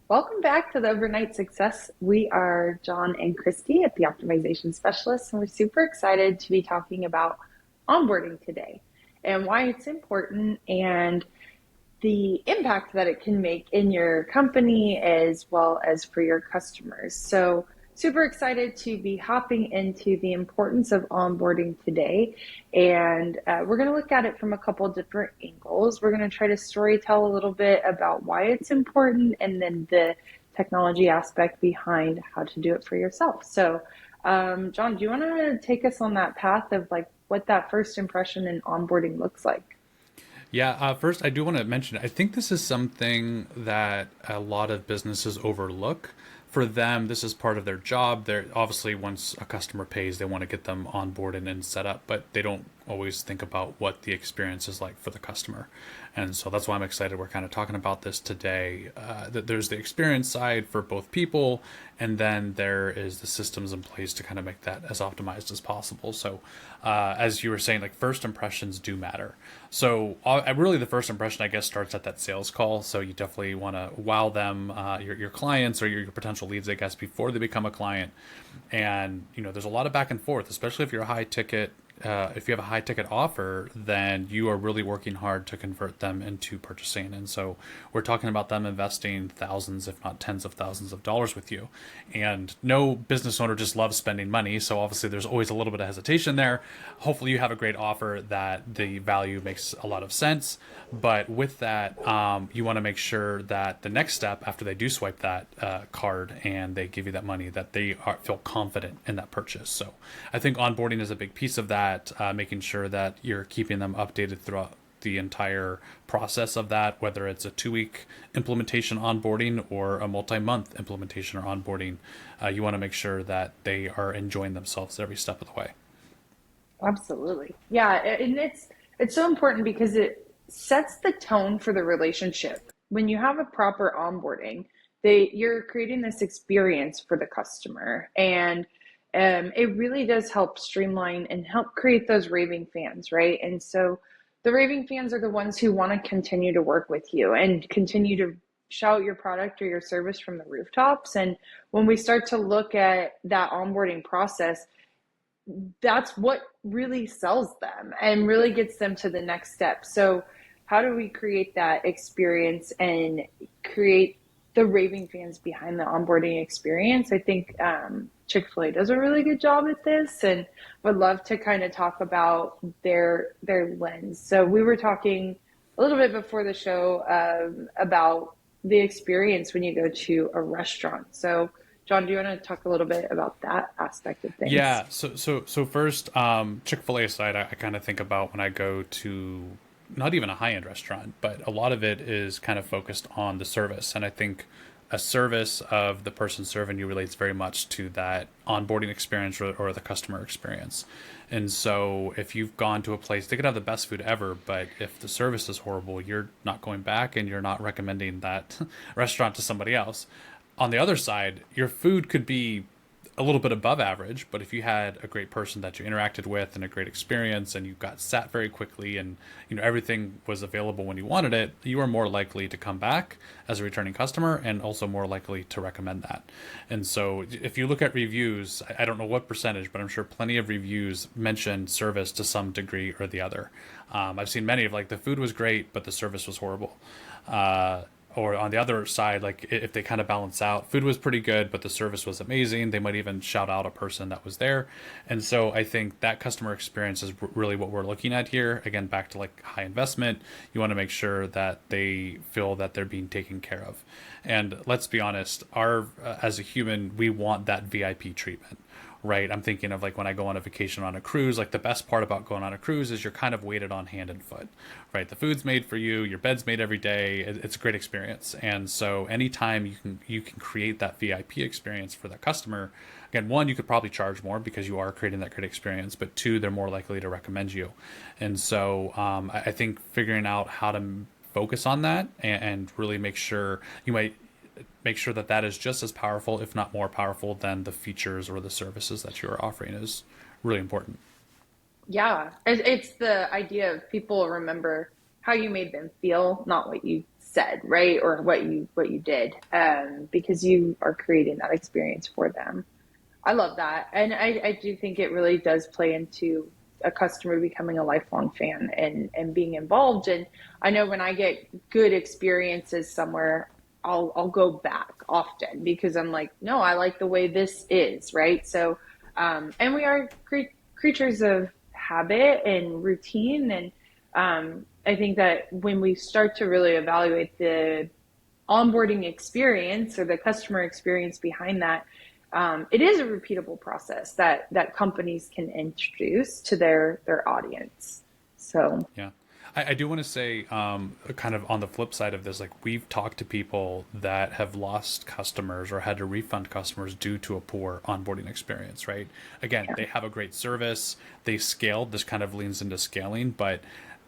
Welcome back to the Overnight Success. We are Jon and Cristy at the Optimization Specialists, and we're super excited to be talking about onboarding today and why it's important and the impact that it can make in your company as well as for your customers. So, super excited to be hopping into the importance of onboarding today. And we're going to look at it from a couple different angles. We're going to try to story tell a little bit about why it's important and then the technology aspect behind how to do it for yourself. So, Jon, do you want to take us on that path of like what that first impression in onboarding looks like? Yeah, first, I do want to mention, I think this is something that a lot of businesses overlook. For them, this is part of their job. They're obviously, once a customer pays, they want to get them onboarded and set up, but they don't always think about what the experience is like for the customer. And so that's why I'm excited. We're kind of talking about this today. That there's the experience side for both people, and then there is the systems in place to kind of make that as optimized as possible. So, as you were saying, like first impressions do matter. So, really, the first impression, I guess, starts at that sales call. So you definitely want to wow them, your clients or your potential leads, I guess, before they become a client. And there's a lot of back and forth, especially if you're a high ticket. If you have a high ticket offer, then you are really working hard to convert them into purchasing. And so we're talking about them investing thousands, if not tens of thousands of dollars with you. And no business owner just loves spending money. So obviously there's always a little bit of hesitation there. Hopefully you have a great offer that the value makes a lot of sense. But with that, you want to make sure that the next step after they do swipe that card and they give you that money, that they feel confident in that purchase. So I think onboarding is a big piece of that, making sure that you're keeping them updated throughout the entire process of that, whether it's a 2 week implementation onboarding or a multi-month implementation or onboarding. You want to make sure that they are enjoying themselves every step of the way. Absolutely. Yeah, and it's so important because it sets the tone for the relationship. When you have a proper onboarding, you're creating this experience for the customer, and it really does help streamline and help create those raving fans, right? And so the raving fans are the ones who want to continue to work with you and continue to shout your product or your service from the rooftops. And when we start to look at that onboarding process, that's what really sells them and really gets them to the next step. So, how do we create that experience and create the raving fans behind the onboarding experience? I think Chick-fil-A does a really good job at this, and would love to kind of talk about their lens. So, we were talking a little bit before the show about the experience when you go to a restaurant. So, Jon, do you want to talk a little bit about that aspect of things? Yeah. So first, Chick-fil-A side, I kind of think about when I go to not even a high-end restaurant, but a lot of it is kind of focused on the service, and I think a service of the person serving you relates very much to that onboarding experience or the customer experience. And so if you've gone to a place, they could have the best food ever, but if the service is horrible, you're not going back and you're not recommending that restaurant to somebody else. On the other side, your food could be a little bit above average, but if you had a great person that you interacted with and a great experience and you got sat very quickly and everything was available when you wanted it, you are more likely to come back as a returning customer and also more likely to recommend that. And so if you look at reviews, I don't know what percentage, but I'm sure plenty of reviews mention service to some degree or the other. I've seen many of like the food was great, but the service was horrible. Or on the other side, like if they kind of balance out, food was pretty good, but the service was amazing. They might even shout out a person that was there. And so I think that customer experience is really what we're looking at here. Again, back to like high investment, you want to make sure that they feel that they're being taken care of. And let's be honest, our as a human, we want that VIP treatment, right? I'm thinking of like when I go on a vacation on a cruise, like the best part about going on a cruise is you're kind of weighted on hand and foot, right? The food's made for you, your bed's made every day. It's a great experience. And so anytime you can create that VIP experience for that customer, again, one, you could probably charge more because you are creating that great experience, but two, they're more likely to recommend you. And so I think figuring out how to focus on that and really make sure you might make sure that that is just as powerful, if not more powerful, than the features or the services that you are offering is really important. Yeah, it's the idea of people remember how you made them feel, not what you said, right? Or what you did, because you are creating that experience for them. I love that. And I do think it really does play into a customer becoming a lifelong fan and being involved. And I know when I get good experiences somewhere, I'll go back often because I'm like, no, I like the way this is, right? So, and we are creatures of habit and routine. And I think that when we start to really evaluate the onboarding experience or the customer experience behind that, it is a repeatable process that companies can introduce to their audience. So Yeah. I do want to say, kind of on the flip side of this, like we've talked to people that have lost customers or had to refund customers due to a poor onboarding experience, right? Again, yeah, they have a great service, they scaled, this kind of leans into scaling, but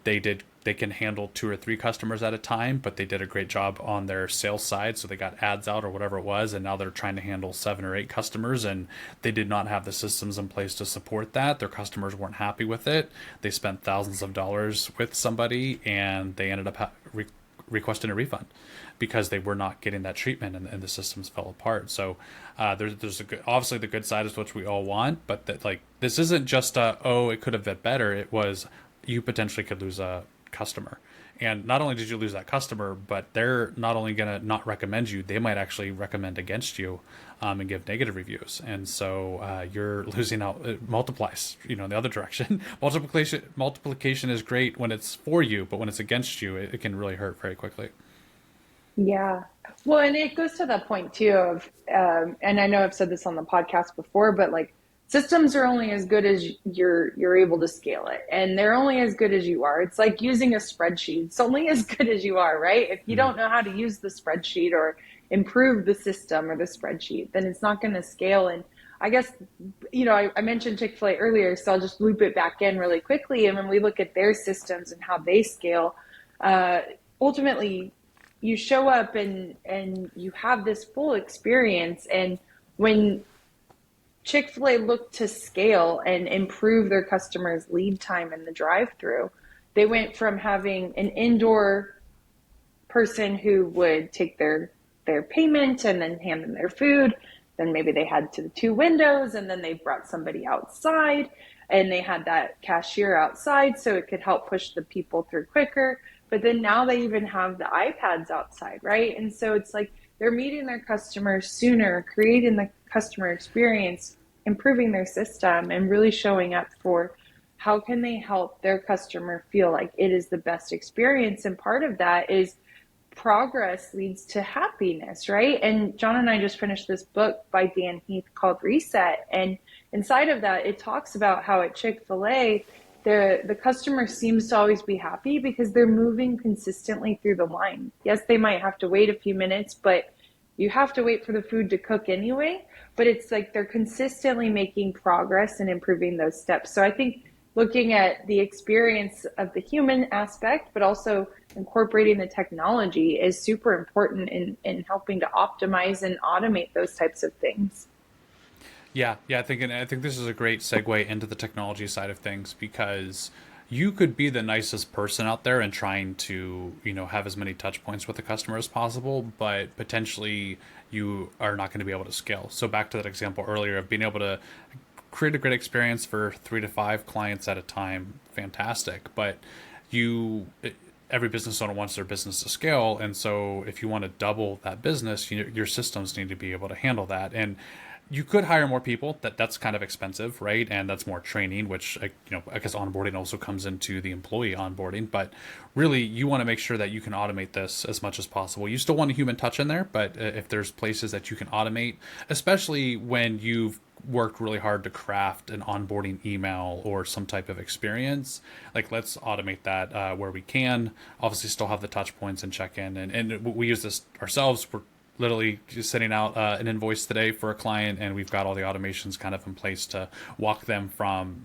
they can handle 2 or 3 customers at a time, but they did a great job on their sales side. So they got ads out or whatever it was, and now they're trying to handle 7 or 8 customers, and they did not have the systems in place to support that. Their customers weren't happy with it. They spent thousands of dollars with somebody, and they ended up requesting a refund because they were not getting that treatment, and the systems fell apart. So there's a good, obviously the good side is what we all want, but that like this isn't just oh it could have been better. It was you potentially could lose a customer. And not only did you lose that customer, but they're not only going to not recommend you, they might actually recommend against you, and give negative reviews. And so you're losing out. It multiplies, in the other direction. Multiplication is great when it's for you, but when it's against you, it can really hurt very quickly. yeah. Well, and it goes to that point too of, and I know I've said this on the podcast before, but like systems are only as good as you're able to scale it, and they're only as good as you are. It's like using a spreadsheet. It's only as good as you are, right? If you Mm-hmm. don't know how to use the spreadsheet or improve the system or the spreadsheet, then it's not going to scale. And I guess, I mentioned Chick-fil-A earlier, so I'll just loop it back in really quickly. And when we look at their systems and how they scale, uh, ultimately you show up and you have this full experience. And when Chick-fil-A looked to scale and improve their customers' lead time in the drive-through, they went from having an indoor person who would take their payment and then hand them their food. Then maybe they had to the 2 windows, and then they brought somebody outside, and they had that cashier outside so it could help push the people through quicker. But then now they even have the iPads outside, right? And so it's like they're meeting their customers sooner, creating the customer experience, improving their system, and really showing up for how can they help their customer feel like it is the best experience. And part of that is progress leads to happiness, right? And John and I just finished this book by Dan Heath called Reset. And inside of that, it talks about how at Chick-fil-A, the customer seems to always be happy because they're moving consistently through the line. Yes, they might have to wait a few minutes, but you have to wait for the food to cook anyway. But it's like they're consistently making progress and improving those steps. So I think looking at the experience of the human aspect, but also incorporating the technology is super important in helping to optimize and automate those types of things. Yeah, I think this is a great segue into the technology side of things because you could be the nicest person out there and trying to, have as many touch points with the customer as possible, but potentially you are not going to be able to scale. So back to that example earlier of being able to create a great experience for 3 to 5 clients at a time, fantastic. But you every business owner wants their business to scale, and so if you want to double that business, your systems need to be able to handle that. And you could hire more people. That's kind of expensive, right? And that's more training, which I guess onboarding also comes into the employee onboarding. But really, you want to make sure that you can automate this as much as possible. You still want a human touch in there, but if there's places that you can automate, especially when you've worked really hard to craft an onboarding email or some type of experience, like let's automate that where we can. Obviously, still have the touch points and check in, and we use this ourselves. We're literally just sending out an invoice today for a client, and we've got all the automations kind of in place to walk them from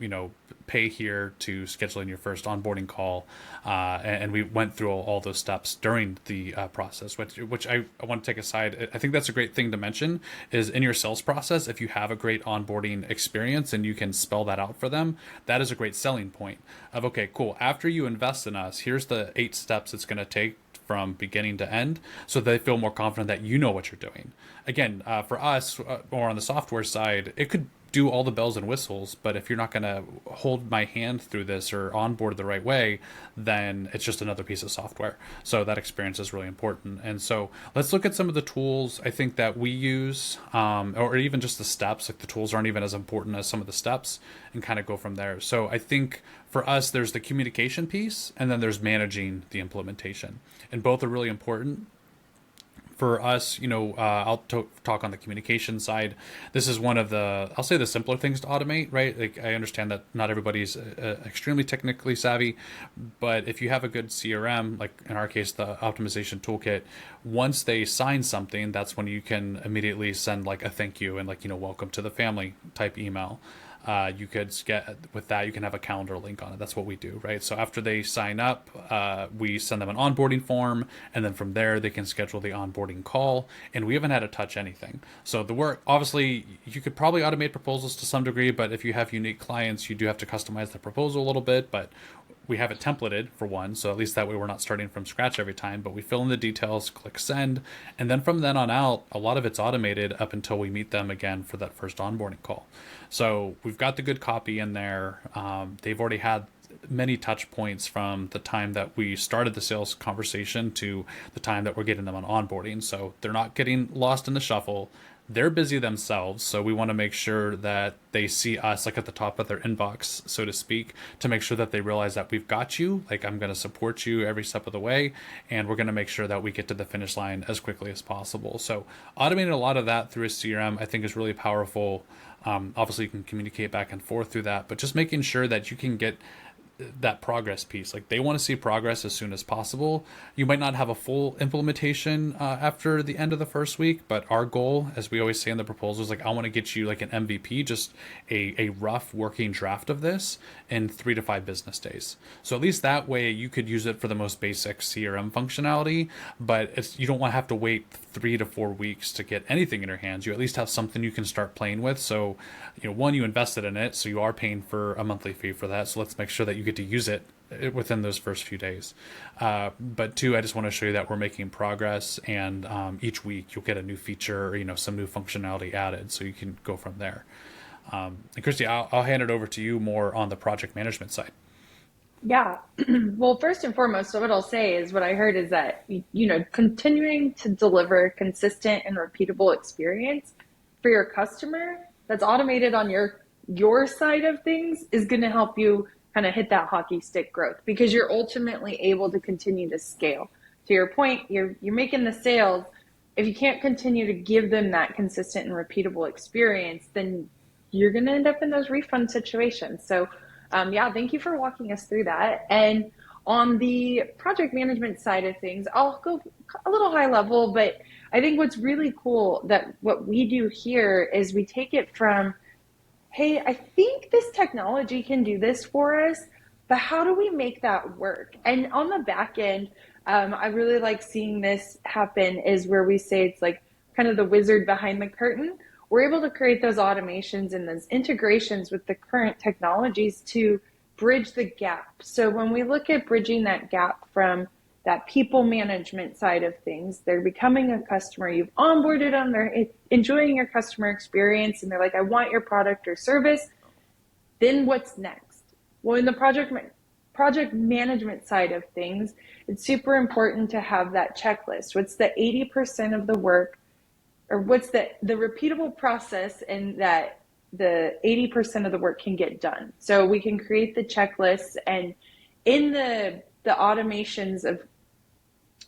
pay here to scheduling your first onboarding call, and we went through all those steps during the process, which I want to take aside. I think that's a great thing to mention is in your sales process, if you have a great onboarding experience and you can spell that out for them, that is a great selling point of, okay, cool, after you invest in us, here's the 8 steps it's going to take from beginning to end, so they feel more confident that you know what you're doing. Again, for us, or on the software side, it could do all the bells and whistles, but if you're not going to hold my hand through this or onboard the right way, then it's just another piece of software. So that experience is really important. And so let's look at some of the tools I think that we use, or even just the steps. Like the tools aren't even as important as some of the steps, and kind of go from there. So I think for us, there's the communication piece, and then there's managing the implementation, and both are really important. For us, I'll talk on the communication side. This is one of the, I'll say, the simpler things to automate, right? Like, I understand that not everybody's extremely technically savvy, but if you have a good CRM, like in our case, the optimization toolkit, once they sign something, that's when you can immediately send like a thank you and like, welcome to the family type email. You could get with that, you can have a calendar link on it. That's what we do, right? So after they sign up, we send them an onboarding form, and then from there they can schedule the onboarding call, and we haven't had to touch anything. So the work, obviously, you could probably automate proposals to some degree, but if you have unique clients, you do have to customize the proposal a little bit. But we have it templated for one, so at least that way we're not starting from scratch every time, but we fill in the details, click send, and then from then on out, a lot of it's automated up until we meet them again for that first onboarding call. So we've got the good copy in there. They've already had many touch points from the time that we started the sales conversation to the time that we're getting them on onboarding. So they're not getting lost in the shuffle. They're busy themselves, so we want to make sure that they see us like at the top of their inbox, so to speak, to make sure that they realize that we've got you, like I'm going to support you every step of the way, and we're going to make sure that we get to the finish line as quickly as possible. So automating a lot of that through a CRM, I think, is really powerful. Obviously, you can communicate back and forth through that, but just making sure that you can get that progress piece. Like, they want to see progress as soon as possible. You might not have a full implementation after the end of the first week, but our goal, as we always say in the proposal, is like, I want to get you like an MVP, just a rough working draft of this in 3 to 5 business days. So at least that way you could use it for the most basic CRM functionality, but you don't want to have to wait 3 to 4 weeks to get anything in your hands. You at least have something you can start playing with. So, one, you invested in it, so you are paying for a monthly fee for that. So let's make sure that you get to use it within those first few days. But two, I just want to show you that we're making progress, and each week you'll get a new feature or, some new functionality added, so you can go from there. And Cristy, I'll hand it over to you more on the project management side. Yeah. Well, first and foremost, so what I'll say is what I heard is that, continuing to deliver a consistent and repeatable experience for your customer that's automated on your side of things is going to help you kind of hit that hockey stick growth, because you're ultimately able to continue to scale. To your point, you're making the sales. If you can't continue to give them that consistent and repeatable experience, then you're going to end up in those refund situations. So yeah, thank you for walking us through that. And on the project management side of things, I'll go a little high level, but I think what's really cool that what we do here is we take it from, hey, I think this technology can do this for us, but how do we make that work? And on the back end, I really like seeing this happen is where we say it's like kind of the wizard behind the curtain. We're able to create those automations and those integrations with the current technologies to bridge the gap. So when we look at bridging that gap from that people management side of things, they're becoming a customer, you've onboarded them, they're enjoying your customer experience, and they're like, I want your product or service. Then what's next? Well, in the project management side of things, it's super important to have that checklist. What's the 80% of the work, or what's the repeatable process, and that the 80% of the work can get done. So we can create the checklists, and in the automations of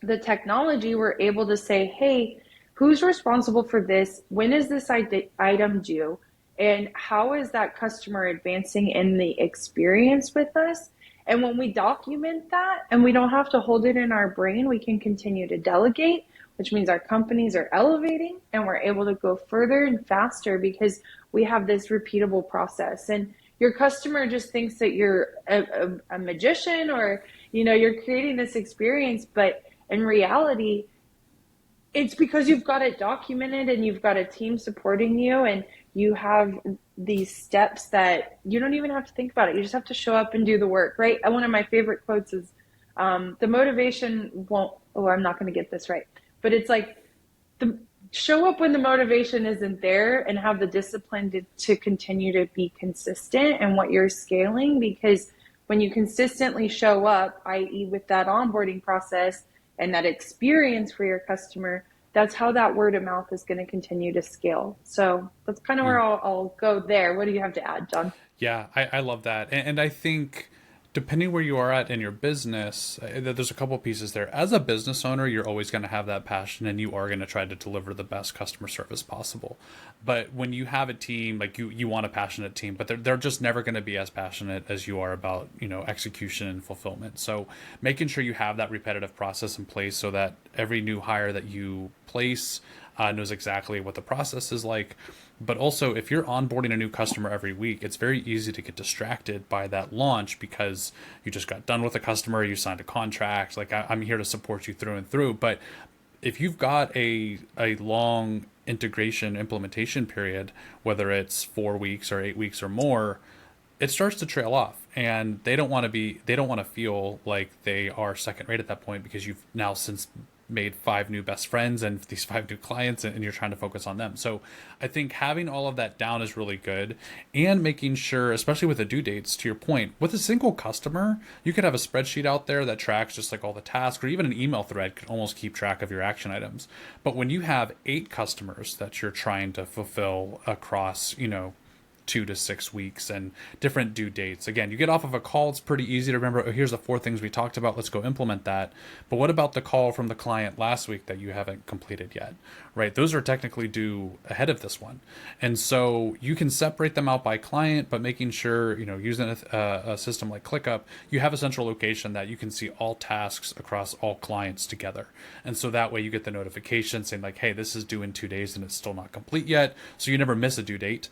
the technology, we're able to say, hey, who's responsible for this? When is this item due? And how is that customer advancing in the experience with us? And when we document that and we don't have to hold it in our brain, we can continue to delegate, which means our companies are elevating and we're able to go further and faster because we have this repeatable process. And your customer just thinks that you're a magician, or, you're creating this experience, but in reality, it's because you've got it documented and you've got a team supporting you, and you have these steps that you don't even have to think about it. You just have to show up and do the work, right? One of my favorite quotes is, The motivation won't, oh, I'm not going to get this right, but it's like the show up when the motivation isn't there and have the discipline to continue to be consistent in what you're scaling. Because when you consistently show up, i.e., with that onboarding process and that experience for your customer, that's how that word of mouth is going to continue to scale. So that's kind of where I'll go there. What do you have to add, John? Yeah, I love that. And I think depending where you are at in your business, there's a couple pieces there. As a business owner, you're always going to have that passion and you are going to try to deliver the best customer service possible. But when you have a team, like you want a passionate team, but they're just never going to be as passionate as you are about, execution and fulfillment. So making sure you have that repetitive process in place so that every new hire that you place knows exactly what the process is like. But also, if you're onboarding a new customer every week, it's very easy to get distracted by that launch because you just got done with a customer, you signed a contract. Like, I'm here to support you through and through. But if you've got a long integration implementation period, whether it's 4 weeks or 8 weeks or more, it starts to trail off, and they don't want to feel like they are second rate at that point because you've now since made 5 new best friends and these 5 new clients, and you're trying to focus on them. So I think having all of that down is really good, and making sure, especially with the due dates, to your point, with a single customer, you could have a spreadsheet out there that tracks just like all the tasks, or even an email thread could almost keep track of your action items. But when you have 8 customers that you're trying to fulfill across, 2 to 6 weeks and different due dates. Again, you get off of a call, it's pretty easy to remember, oh, here's the 4 things we talked about, let's go implement that. But what about the call from the client last week that you haven't completed yet, right? Those are technically due ahead of this one. And so you can separate them out by client, but making sure, using a system like ClickUp, you have a central location that you can see all tasks across all clients together. And so that way you get the notification saying like, hey, this is due in 2 days and it's still not complete yet. So you never miss a due date.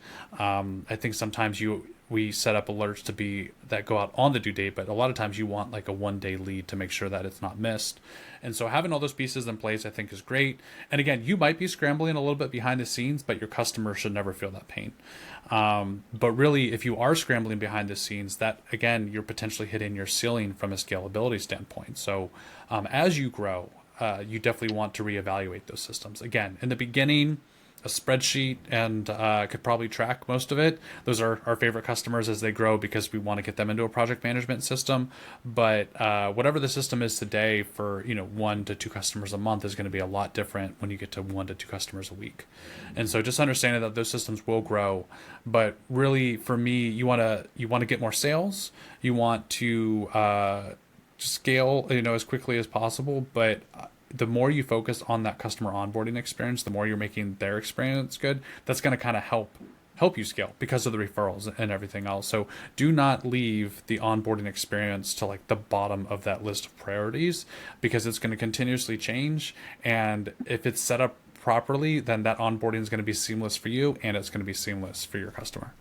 I think sometimes we set up alerts to be that go out on the due date, but a lot of times you want like a 1 day lead to make sure that it's not missed. And so having all those pieces in place, I think, is great. And again, you might be scrambling a little bit behind the scenes, but your customer should never feel that pain. But really, if you are scrambling behind the scenes, that again, you're potentially hitting your ceiling from a scalability standpoint. So as you grow, you definitely want to reevaluate those systems. Again, in the beginning, a spreadsheet and could probably track most of it. Those are our favorite customers as they grow because we want to get them into a project management system. But whatever the system is today for 1 to 2 customers a month is going to be a lot different when you get to 1 to 2 customers a week. And so just understanding that those systems will grow. But really, for me, you want to get more sales. You want to scale as quickly as possible, but the more you focus on that customer onboarding experience, the more you're making their experience good. That's going to kind of help you scale because of the referrals and everything else. So do not leave the onboarding experience to like the bottom of that list of priorities, because it's going to continuously change. And if it's set up properly, then that onboarding is going to be seamless for you and it's going to be seamless for your customer.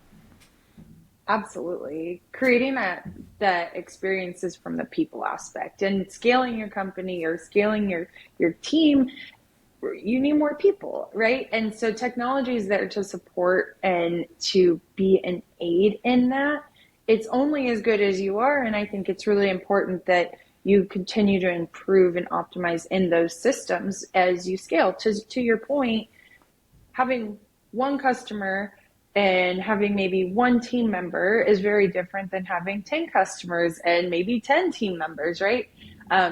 Absolutely. Creating that experiences from the people aspect and scaling your company or scaling your team, you need more people, right? And so technology is there to support and to be an aid in that. It's only as good as you are, and I think it's really important that you continue to improve and optimize in those systems as you scale. To your point, having one customer and having maybe one team member is very different than having 10 customers and maybe 10 team members, right?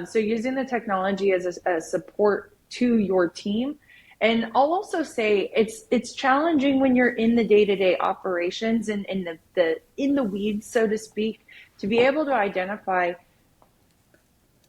So using the technology as a support to your team. And I'll also say it's challenging when you're in the day-to-day operations and in the weeds, so to speak, to be able to identify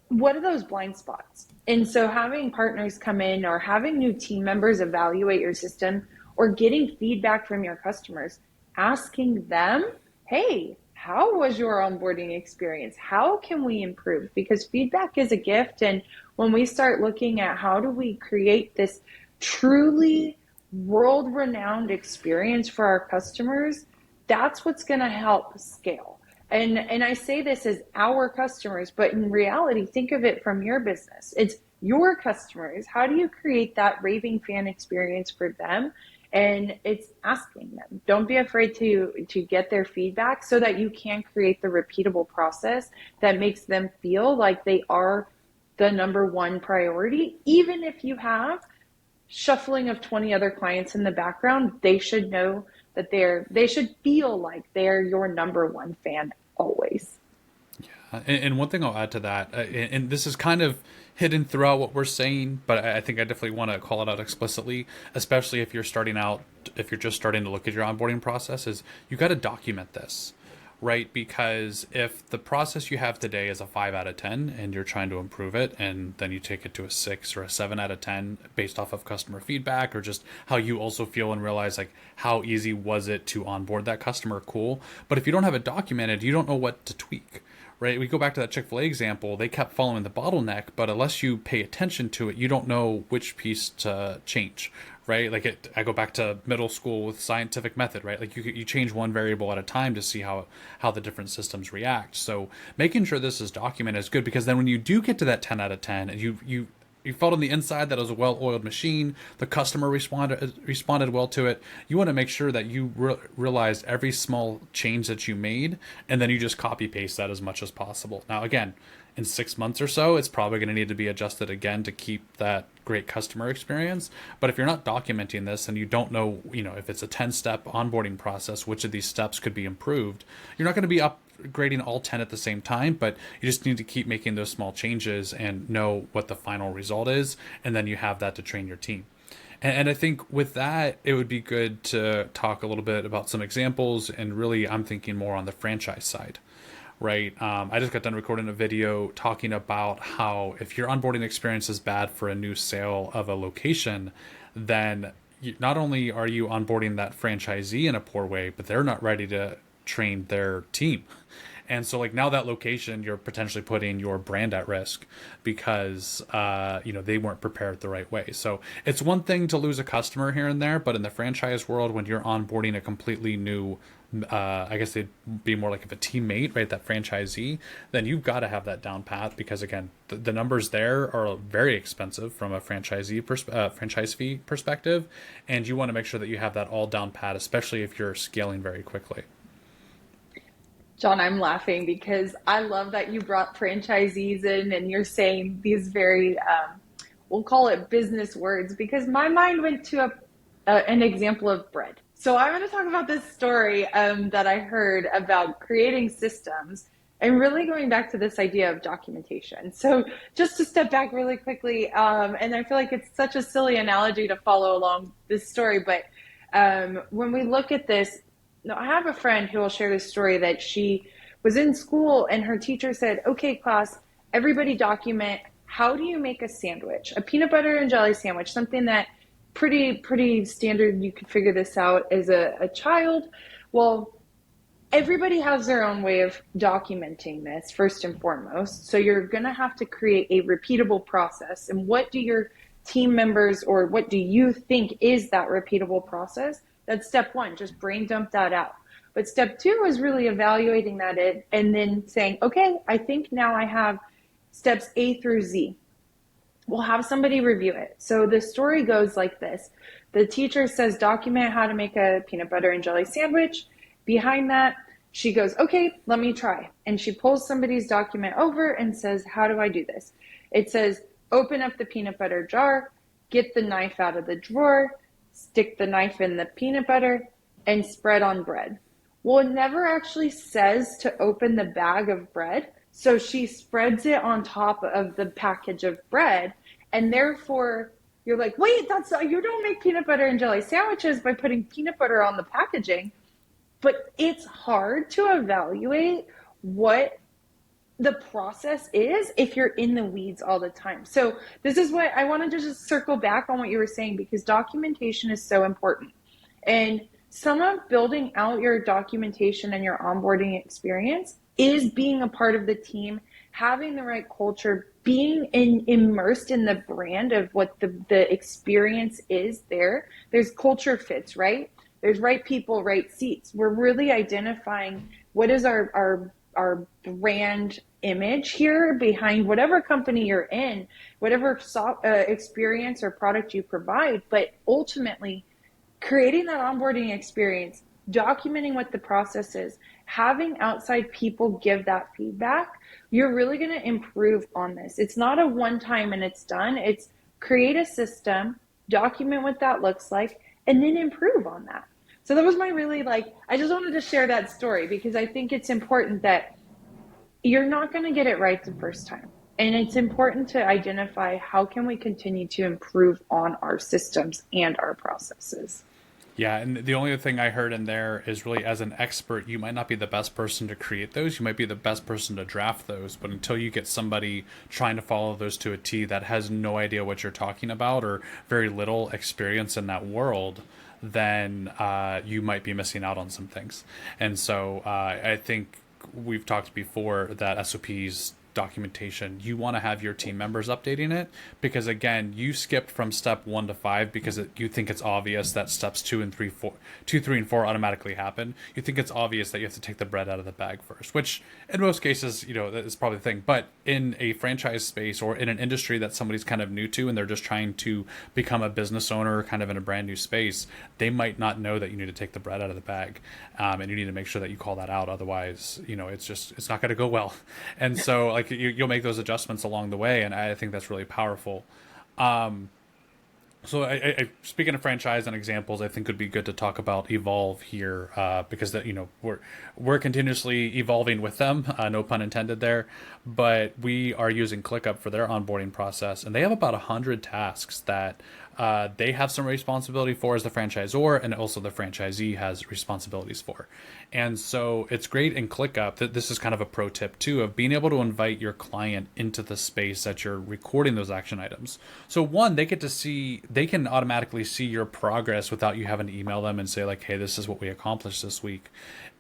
what are those blind spots. And so having partners come in or having new team members evaluate your system or getting feedback from your customers, asking them, hey, how was your onboarding experience? How can we improve? Because feedback is a gift. And when we start looking at how do we create this truly world-renowned experience for our customers, that's what's going to help scale. And I say this as our customers, but in reality, think of it from your business. It's your customers. How do you create that raving fan experience for them? And it's asking them. Don't be afraid to get their feedback so that you can create the repeatable process that makes them feel like they are the number one priority. Even if you have shuffling of 20 other clients in the background, they should know that they should feel like they're your number one fan always. And one thing I'll add to that, and this is kind of hidden throughout what we're saying, but I think I definitely want to call it out explicitly, especially if you're starting out, if you're just starting to look at your onboarding process, is you got to document this, right? Because if the process you have today is a 5 out of 10 and you're trying to improve it, and then you take it to a 6 or a 7 out of 10 based off of customer feedback or just how you also feel and realize like how easy was it to onboard that customer, cool. But if you don't have it documented, you don't know what to tweak, right? We go back to that Chick-fil-A example. They kept following the bottleneck, but unless you pay attention to it, you don't know which piece to change, right? Like I go back to middle school with scientific method, right? Like you change one variable at a time to see how the different systems react. So making sure this is documented is good, because then when you do get to that 10 out of 10 and you felt on the inside that it was a well-oiled machine, the customer responded well to it, you want to make sure that you realized every small change that you made, and then you just copy paste that as much as possible. Now again, in 6 months or so, it's probably going to need to be adjusted again to keep that great customer experience. But if you're not documenting this and you don't know, if it's a 10-step onboarding process, which of these steps could be improved, you're not going to be upgrading all 10 at the same time, but you just need to keep making those small changes and know what the final result is. And then you have that to train your team. And I think with that, it would be good to talk a little bit about some examples. And really, I'm thinking more on the franchise side. Right. I just got done recording a video talking about how if your onboarding experience is bad for a new sale of a location, then not only are you onboarding that franchisee in a poor way, but they're not ready to train their team. And so like now that location, you're potentially putting your brand at risk because, they weren't prepared the right way. So it's one thing to lose a customer here and there, but in the franchise world, when you're onboarding a completely new, I guess they'd be more like of a teammate, right? That franchisee, then you've got to have that down pat, because again, the numbers there are very expensive from a franchise fee perspective. And you want to make sure that you have that all down pat, especially if you're scaling very quickly. John, I'm laughing because I love that you brought franchisees in and you're saying these very, we'll call it business words, because my mind went to an example of bread. So I'm going to talk about this story that I heard about creating systems and really going back to this idea of documentation. So just to step back really quickly, and I feel like it's such a silly analogy to follow along this story, but when we look at this, no, I have a friend who will share this story that she was in school and her teacher said, okay, class, everybody document, how do you make a sandwich, a peanut butter and jelly sandwich, something that pretty standard. You could figure this out as a child. Well, everybody has their own way of documenting this first and foremost. So you're going to have to create a repeatable process. And what do your team members, or what do you think is that repeatable process? That's step one, just brain dump that out. But step two is really evaluating that and then saying, okay, I think now I have steps A through Z. We'll have somebody review it. So the story goes like this. The teacher says, document how to make a peanut butter and jelly sandwich. Behind that, she goes, okay, let me try. And she pulls somebody's document over and says, how do I do this? It says, open up the peanut butter jar, get the knife out of the drawer, stick the knife in the peanut butter, and spread on bread. Well, it never actually says to open the bag of bread. So she spreads it on top of the package of bread. And therefore, you're like, wait, you don't make peanut butter and jelly sandwiches by putting peanut butter on the packaging. But it's hard to evaluate what the process is if you're in the weeds all the time. So this is what I wanted to just circle back on what you were saying, because documentation is so important. And some of building out your documentation and your onboarding experience is being a part of the team, having the right culture, being immersed in the brand of what the experience is there. There's culture fits, right? There's right people, right seats. We're really identifying what is our brand image here behind whatever company you're in, whatever experience or product you provide. But ultimately, creating that onboarding experience, documenting what the process is, having outside people give that feedback, you're really going to improve on this. It's not a one time and it's done. It's create a system, document what that looks like, and then improve on that. So that was my really like, I just wanted to share that story because I think it's important that you're not going to get it right the first time. And it's important to identify how can we continue to improve on our systems and our processes. Yeah, and the only thing I heard in there is really as an expert, you might not be the best person to create those. You might be the best person to draft those, but until you get somebody trying to follow those to a T that has no idea what you're talking about or very little experience in that world, then you might be missing out on some things. And so I think we've talked before that SOPs documentation, you want to have your team members updating it because again, you skipped from step 1 to 5 because you think it's obvious that steps 2, 3, and 4 automatically happen. You think it's obvious that you have to take the bread out of the bag first, which in most cases, that is probably the thing. But in a franchise space or in an industry that somebody's kind of new to and they're just trying to become a business owner kind of in a brand new space, they might not know that you need to take the bread out of the bag, and you need to make sure that you call that out. Otherwise, it's not going to go well. And so like you'll make those adjustments along the way, and I think that's really powerful. So speaking of franchise and examples, I think it would be good to talk about Evolve here, because that we're continuously evolving with them, no pun intended there. But we are using ClickUp for their onboarding process, and they have about 100 tasks that they have some responsibility for as the franchisor, and also the franchisee has responsibilities for. And so it's great in ClickUp that this is kind of a pro tip too of being able to invite your client into the space that you're recording those action items. So one, they can automatically see your progress without you having to email them and say like, hey, this is what we accomplished this week.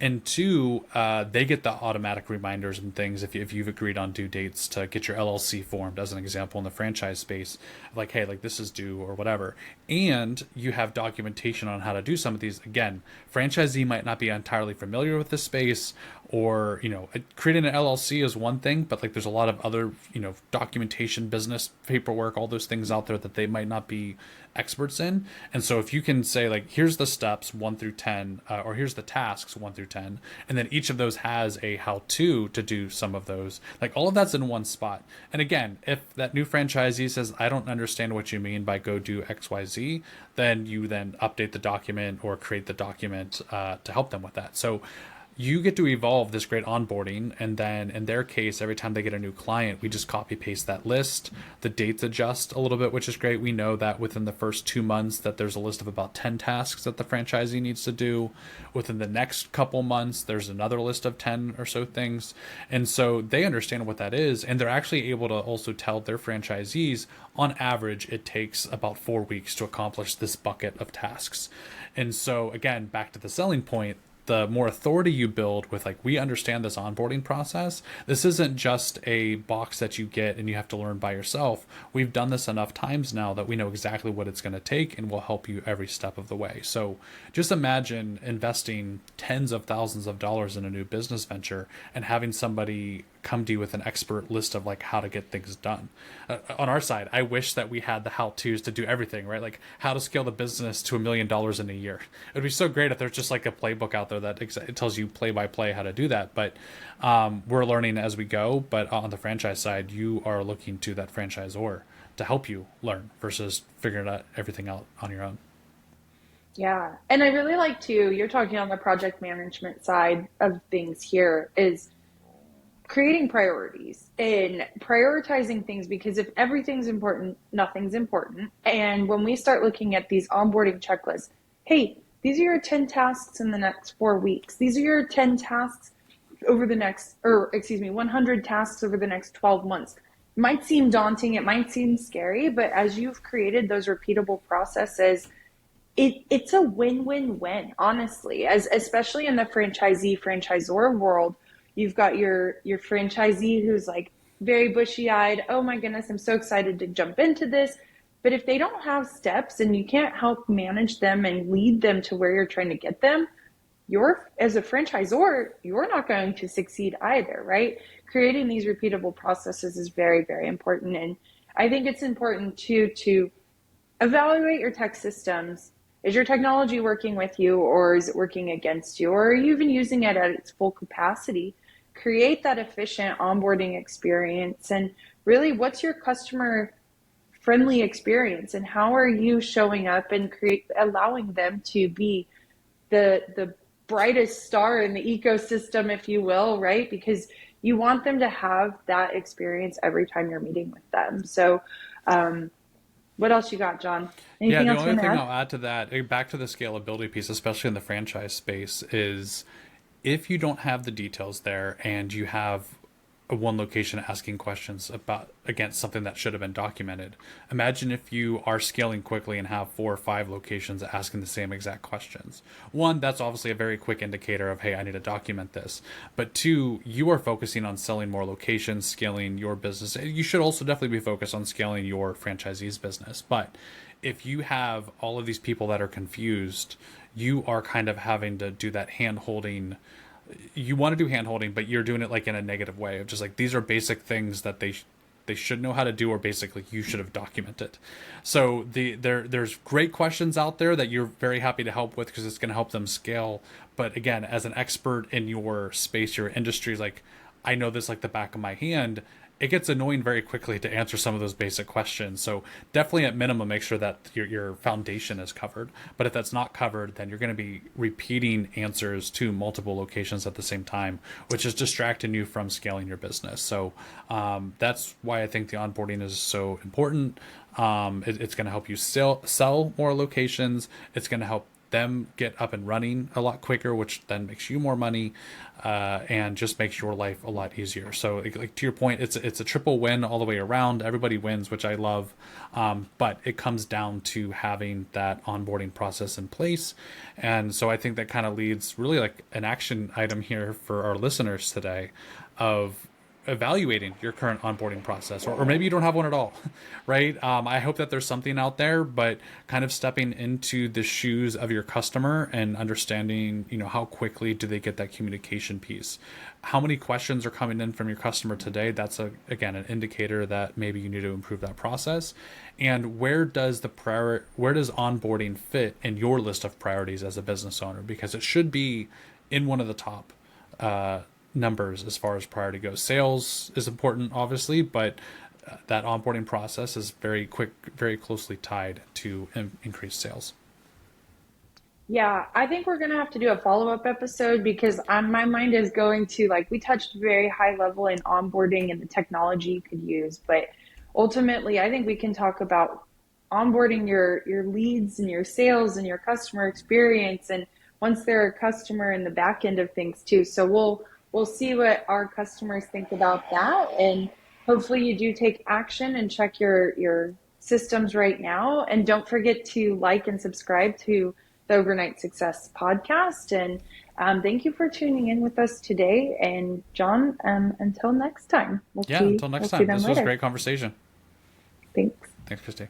And two, they get the automatic reminders and things if you've agreed on due dates to get your LLC formed, as an example, in the franchise space, like, hey, like this is due or whatever. And you have documentation on how to do some of these. Again, franchisee might not be entirely familiar with this space, or creating an LLC is one thing, but like there's a lot of other documentation, business paperwork, all those things out there that they might not be experts in. And so if you can say like, here's the steps 1 through 10, or here's the tasks 1 through 10, and then each of those has a how-to to do some of those, like all of that's in one spot. And again, if that new franchisee says, I don't understand what you mean by go do XYZ, then you then update the document or create the document to help them with that. So you get to evolve this great onboarding, and then in their case, every time they get a new client, we just copy paste that list. The dates adjust a little bit, which is great. We know that within the first 2 months that there's a list of about 10 tasks that the franchisee needs to do. Within the next couple months, there's another list of 10 or so things. And so they understand what that is, and they're actually able to also tell their franchisees, on average, it takes about 4 weeks to accomplish this bucket of tasks. And so again, back to the selling point, the more authority you build with like, we understand this onboarding process. This isn't just a box that you get and you have to learn by yourself. We've done this enough times now that we know exactly what it's going to take, and we'll help you every step of the way. So just imagine investing tens of thousands of dollars in a new business venture and having somebody come to you with an expert list of like how to get things done. On our side, I wish that we had the how-tos to do everything, right? Like how to scale the business to $1 million in a year. It'd be so great if there's just like a playbook out there that it tells you play by play how to do that. But we're learning as we go. But on the franchise side, you are looking to that franchisor to help you learn versus figuring out everything out on your own. Yeah. And I really like to, you're talking on the project management side of things here, is creating priorities and prioritizing things, because if everything's important, nothing's important. And when we start looking at these onboarding checklists, hey, these are your 10 tasks in the next 4 weeks. These are your 10 tasks over the next, or excuse me, 100 tasks over the next 12 months. It might seem daunting, it might seem scary, but as you've created those repeatable processes, it's a win-win-win, honestly, as especially in the franchisee franchisor world. You've got your franchisee who's like very bushy-eyed. Oh my goodness, I'm so excited to jump into this. But if they don't have steps and you can't help manage them and lead them to where you're trying to get them, you're, as a franchisor, you're not going to succeed either, right? Creating these repeatable processes is very, very important. And I think it's important too to evaluate your tech systems is your technology working with you, or is it working against you, or are you even using it at its full capacity? Create that efficient onboarding experience, and really, what's your customer friendly experience, and how are you showing up and create allowing them to be the brightest star in the ecosystem, if you will, right? Because you want them to have that experience every time you're meeting with them. So, what else you got, John? Yeah, Anything the else you only want to thing add? I'll add to that, back to the scalability piece, especially in the franchise space, is if you don't have the details there and you have a one location asking questions about against something that should have been documented. Imagine if you are scaling quickly and have 4 or 5 locations asking the same exact questions. One, that's obviously a very quick indicator of, hey, I need to document this. But two, you are focusing on selling more locations, scaling your business. You should also definitely be focused on scaling your franchisee's business. But if you have all of these people that are confused, you are kind of having to do that hand holding. You want to do hand holding, but you're doing it like in a negative way of just like, these are basic things that they should know how to do, or basically you should have documented. So there's great questions out there that you're very happy to help with because it's going to help them scale. But again, as an expert in your space, your industry, like, I know this like the back of my hand. It gets annoying very quickly to answer some of those basic questions. So definitely at minimum, make sure that your foundation is covered. But if that's not covered, then you're going to be repeating answers to multiple locations at the same time, which is distracting you from scaling your business. So that's why I think the onboarding is so important. It's going to help you sell more locations. It's going to help them get up and running a lot quicker, which then makes you more money, and just makes your life a lot easier. So, like to your point, it's a triple win all the way around. Everybody wins, which I love, but it comes down to having that onboarding process in place. And so, I think that kind of leads really like an action item here for our listeners today, of evaluating your current onboarding process, or maybe you don't have one at all, right? I hope that there's something out there, but kind of stepping into the shoes of your customer and understanding, how quickly do they get that communication piece? How many questions are coming in from your customer today? That's again, an indicator that maybe you need to improve that process. And where does onboarding fit in your list of priorities as a business owner? Because it should be in one of the top, numbers as far as priority goes. Sales is important, obviously, but that onboarding process is very closely tied to increased sales. Yeah, I think we're going to have to do a follow-up episode because my mind is going to, like, we touched very high level in onboarding and the technology you could use, but ultimately I think we can talk about onboarding your leads and your sales and your customer experience, and once they're a customer, in the back end of things too. So we'll see what our customers think about that, and hopefully you do take action and check your systems right now, and don't forget to like and subscribe to the Overnight Success podcast. And thank you for tuning in with us today. And John, until next time, Yeah, until next we'll see time. them This was a later. great conversation. Thanks. Thanks, Christy.